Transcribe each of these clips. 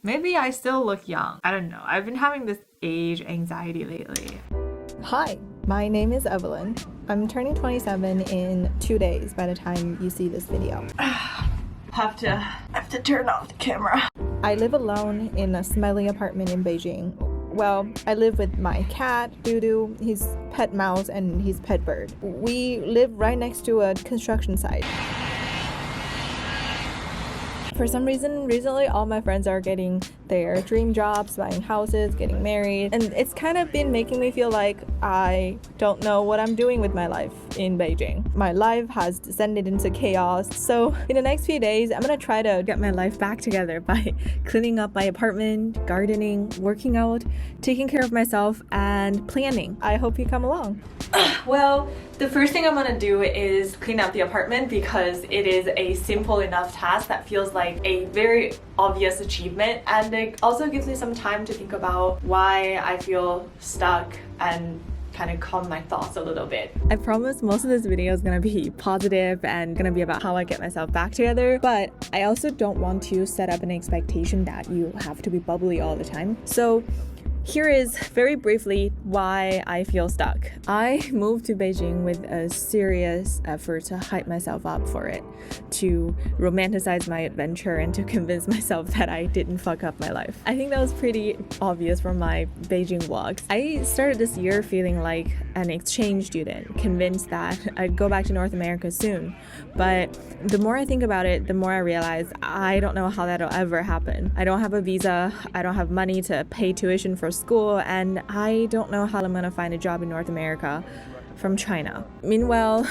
Maybe I still look young. I don't know. I've been having this age anxiety lately. Hi, my name is Evelyn. I'm turning 27 in 2 days by the time you see this video. Have to turn off the camera. I live alone in a smelly apartment in Beijing. Well, I live with my cat, Dudu, his pet mouse, and his pet bird. We live right next to a construction site. For some reason, recently all my friends are getting their dream jobs, buying houses, getting married, and it's kind of been making me feel like I don't know what I'm doing with my life in Beijing. My life has descended into chaos, so in the next few days, I'm gonna try to get my life back together by cleaning up my apartment, gardening, working out, taking care of myself, and planning. I hope you come along. Well, the first thing I'm gonna do is clean up the apartment because it is a simple enough task that feels like a very obvious achievement, and it also gives me some time to think about why I feel stuck and kind of calm my thoughts a little bit. I promise most of this video is gonna be positive and gonna be about how I get myself back together, but I also don't want to set up an expectation that you have to be bubbly all the time. So here is very briefly why I feel stuck. I moved to Beijing with a serious effort to hype myself up for it, to romanticize my adventure and to convince myself that I didn't fuck up my life. I think that was pretty obvious from my Beijing vlogs. I started this year feeling like an exchange student, convinced that I'd go back to North America soon. But the more I think about it, the more I realize I don't know how that'll ever happen. I don't have a visa, I don't have money to pay tuition for school, and I don't know how I'm gonna find a job in North America from China. Meanwhile,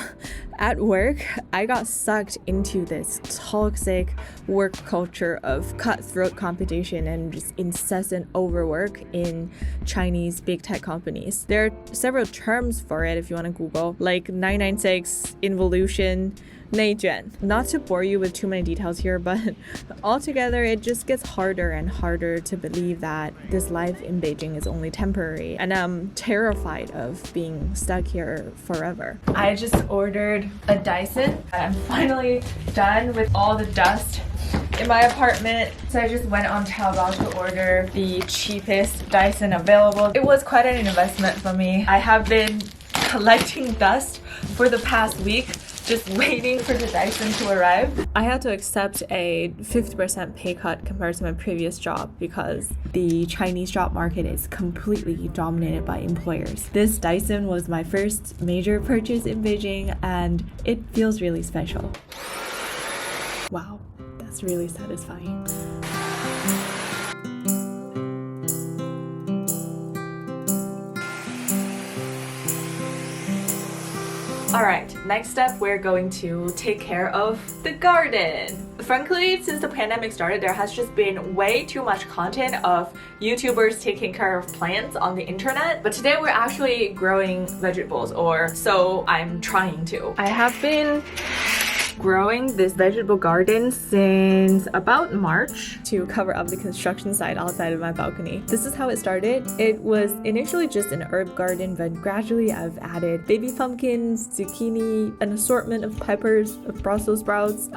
at work, I got sucked into this toxic work culture of cutthroat competition and just incessant overwork in Chinese big tech companies. There are several terms for it if you want to Google, like 996, involution, 内卷. Not to bore you with too many details here, but altogether it just gets harder and harder to believe that this life in Beijing is only temporary, and I'm terrified of being stuck here forever. I just ordered a Dyson. I'm finally done with all the dust in my apartment, so I just went on Taobao to order the cheapest Dyson available. It was quite an investment for me. I have been collecting dust for the past week, just waiting for the Dyson to arrive. I had to accept a 50% pay cut compared to my previous job because the Chinese job market is completely dominated by employers. This Dyson was my first major purchase in Beijing, and it feels really special. Wow, that's really satisfying. Alright, next step, we're going to take care of the garden. Frankly, since the pandemic started, there has just been way too much content of YouTubers taking care of plants on the internet. But today we're actually growing vegetables, or so I'm trying to. I have been growing this vegetable garden since about March to cover up the construction site outside of my balcony. This is how it started. It was initially just an herb garden, but gradually I've added baby pumpkins, zucchini, an assortment of peppers, of Brussels sprouts,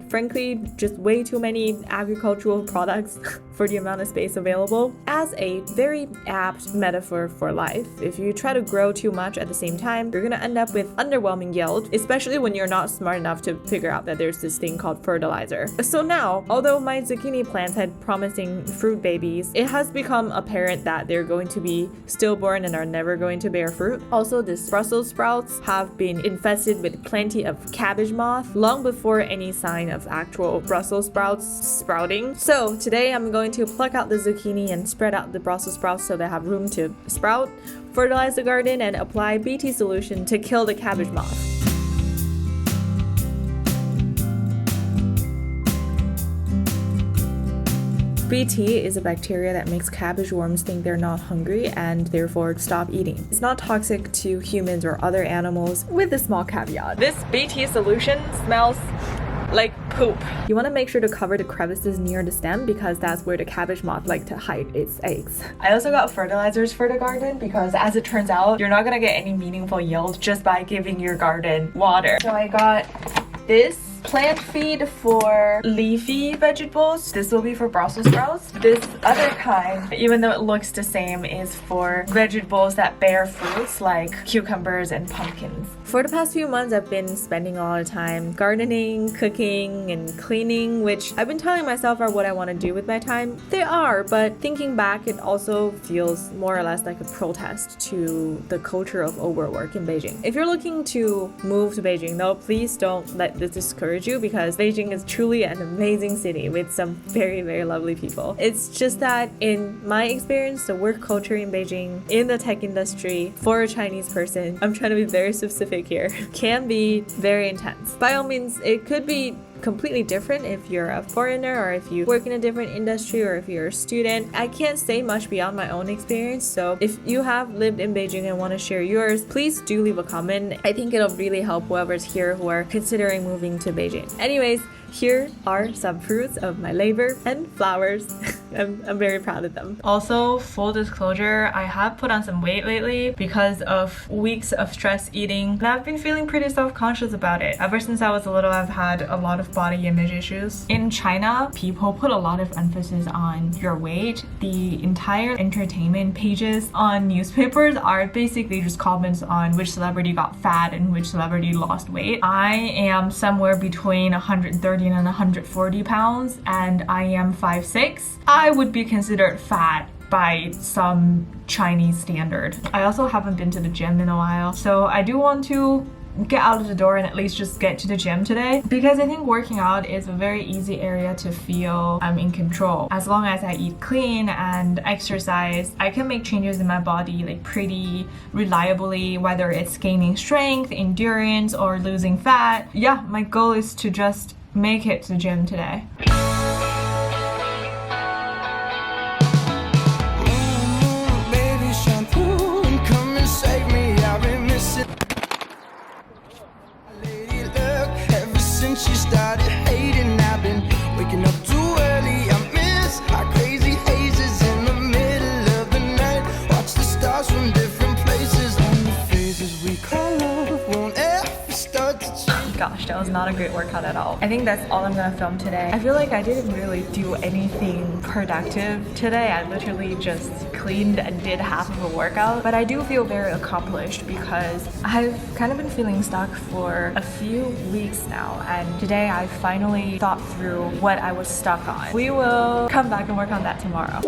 frankly, just way too many agricultural products for the amount of space available. As a very apt metaphor for life, if you try to grow too much at the same time, you're gonna end up with underwhelming yield, especially when you're not smart enough to figure out that there's this thing called fertilizer. So now, although my zucchini plants had promising fruit babies, it has become apparent that they're going to be stillborn and are never going to bear fruit. Also, these Brussels sprouts have been infested with plenty of cabbage moth long before any sign of actual Brussels sprouts sprouting. So today I'm going to pluck out the zucchini and spread out the Brussels sprouts so they have room to sprout, fertilize the garden, and apply BT solution to kill the cabbage moth. BT is a bacteria that makes cabbage worms think they're not hungry and therefore stop eating. It's not toxic to humans or other animals, with a small caveat. This BT solution smells like poop. You want to make sure to cover the crevices near the stem because that's where the cabbage moth like to hide its eggs. I also got fertilizers for the garden because, as it turns out, you're not gonna get any meaningful yield just by giving your garden water. So I got this plant feed for leafy vegetables. This will be for Brussels sprouts. This other kind, even though it looks the same, is for vegetables that bear fruits like cucumbers and pumpkins. For the past few months, I've been spending a lot of time gardening, cooking, and cleaning, which I've been telling myself are what I want to do with my time. They are, but thinking back, it also feels more or less like a protest to the culture of overwork in Beijing. If you're looking to move to Beijing, though, please don't let this discourage you, because Beijing is truly an amazing city with some very, very lovely people. It's just that in my experience, the work culture in Beijing, in the tech industry, for a Chinese person, I'm trying to be very specific here, can be very intense. By all means, it could be completely different if you're a foreigner or if you work in a different industry or if you're a student. I can't say much beyond my own experience, so if you have lived in Beijing and want to share yours, please do leave a comment. I think it'll really help whoever's here who are considering moving to Beijing. Anyways, here are some fruits of my labor and flowers. I'm very proud of them. Also, full disclosure, I have put on some weight lately because of weeks of stress eating, and I've been feeling pretty self-conscious about it. Ever since I was little, I've had a lot of body image issues. In China, people put a lot of emphasis on your weight. The entire entertainment pages on newspapers are basically just comments on which celebrity got fat and which celebrity lost weight. I am somewhere between 130 and 140 pounds, and I am 5'6". I would be considered fat by some Chinese standard. I also haven't been to the gym in a while, so I do want to get out of the door and at least just get to the gym today, because I think working out is a very easy area to feel I'm in control. As long as I eat clean and exercise, I can make changes in my body like pretty reliably, whether it's gaining strength, endurance, or losing fat. Yeah, my goal is to just make it to the gym today. She started hating, I've been waking up too early. I miss our crazy hazes in the middle of the night. Watch the stars from different places, and the phases we call love won't ever start to change. Gosh, that was not a great workout at all. I think that's all I'm gonna film today. I feel like I didn't really do anything productive today. I literally just cleaned and did half of a workout, but I do feel very accomplished because I've kind of been feeling stuck for a few weeks now, and today I finally thought through what I was stuck on. We will come back and work on that tomorrow.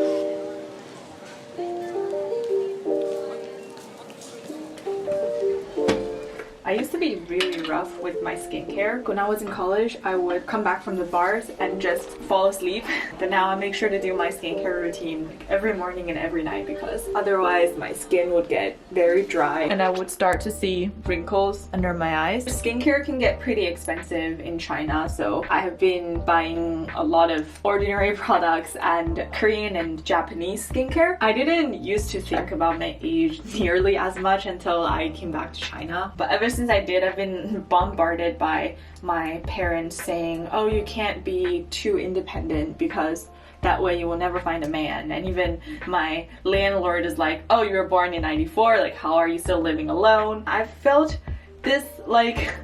I used to be really rough with my skincare. When I was in college, I would come back from the bars and just fall asleep. But now I make sure to do my skincare routine every morning and every night, because otherwise my skin would get very dry and I would start to see wrinkles under my eyes. Skincare can get pretty expensive in China, so I have been buying a lot of ordinary products and Korean and Japanese skincare. I didn't used to think about my age nearly as much until I came back to China, but ever since I did, I've been bombarded by my parents saying, oh, you can't be too independent because that way you will never find a man. And even my landlord is like, oh, you were born in 94, like how are you still living alone? I felt this like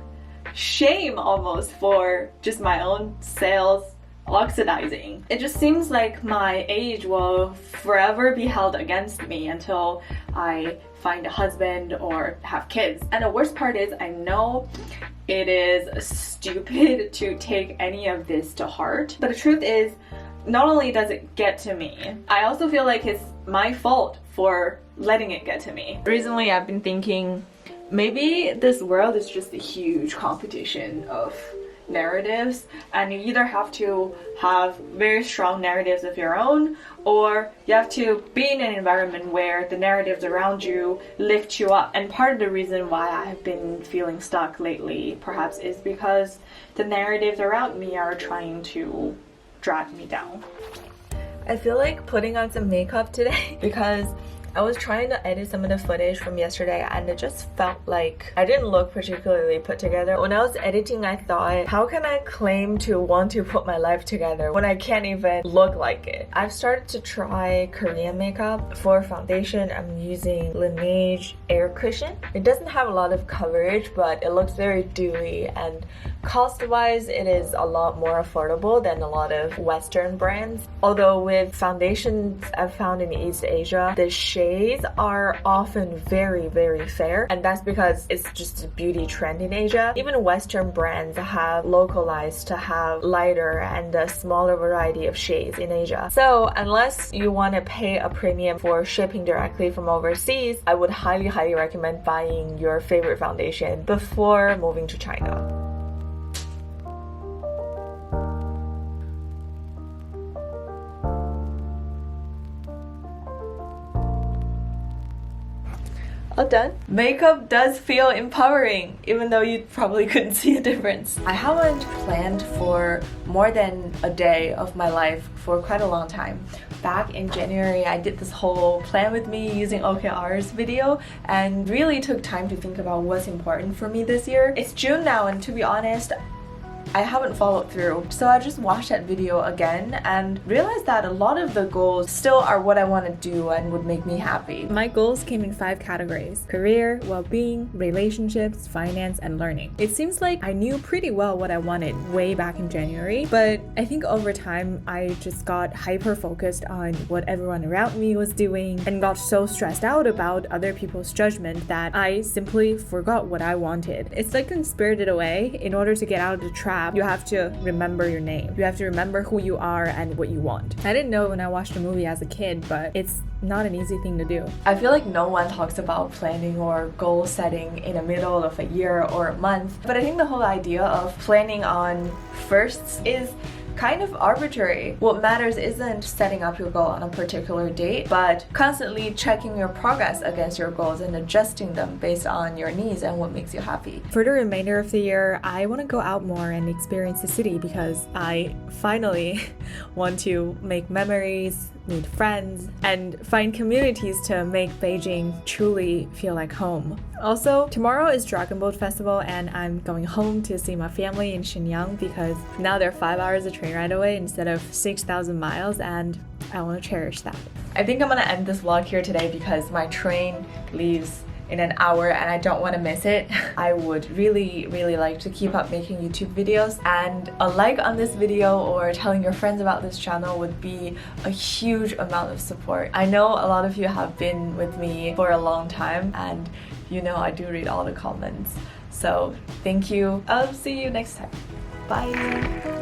shame almost for just my own self oxidizing. It just seems like my age will forever be held against me until I find a husband or have kids. And the worst part is, I know it is stupid to take any of this to heart, but the truth is, not only does it get to me, I also feel like it's my fault for letting it get to me. Recently I've been thinking, maybe this world is just a huge competition of narratives, and you either have to have very strong narratives of your own, or you have to be in an environment where the narratives around you lift you up. And part of the reason why I have been feeling stuck lately perhaps is because the narratives around me are trying to drag me down. I feel like putting on some makeup today because I was trying to edit some of the footage from yesterday and it just felt like I didn't look particularly put together. When I was editing, I thought, how can I claim to want to put my life together when I can't even look like it? I've started to try Korean makeup. For foundation, I'm using Laneige Air Cushion. It doesn't have a lot of coverage, but it looks very dewy and Cost-wise, it is a lot more affordable than a lot of Western brands. Although with foundations I've found in East Asia, the shades are often very, very fair, and that's because it's just a beauty trend in Asia. Even Western brands have localized to have lighter and a smaller variety of shades in Asia. So unless you want to pay a premium for shipping directly from overseas, I would highly, highly recommend buying your favorite foundation before moving to China. All done. Makeup does feel empowering, even though you probably couldn't see a difference. I haven't planned for more than a day of my life for quite a long time. Back in January, I did this whole plan with me using OKRs video and really took time to think about what's important for me this year. It's June now, and to be honest, I haven't followed through. So I just watched that video again and realized that a lot of the goals still are what I want to do and would make me happy. My goals came in 5 categories: career, well-being, relationships, finance, and learning. It seems like I knew pretty well what I wanted way back in January, but I think over time I just got hyper-focused on what everyone around me was doing and got so stressed out about other people's judgment that I simply forgot what I wanted. It's like in Spirited Away, in order to get out of the trap, you have to remember your name. You have to remember who you are and what you want. I didn't know when I watched the movie as a kid, but it's not an easy thing to do. I feel like no one talks about planning or goal setting in the middle of a year or a month, but I think the whole idea of planning on firsts is kind of arbitrary. What matters isn't setting up your goal on a particular date, but constantly checking your progress against your goals and adjusting them based on your needs and what makes you happy. For the remainder of the year, I want to go out more and experience the city because I finally want to make memories, meet friends, and find communities to make Beijing truly feel like home. Also, tomorrow is Dragon Boat Festival and I'm going home to see my family in Shenyang because now they're 5 hours of train ride away instead of 6,000 miles, and I want to cherish that. I think I'm gonna end this vlog here today because my train leaves in an hour and I don't want to miss it. I would really, really like to keep up making YouTube videos, and a like on this video or telling your friends about this channel would be a huge amount of support. I know a lot of you have been with me for a long time, and you know I do read all the comments. So thank you. I'll see you next time. Bye.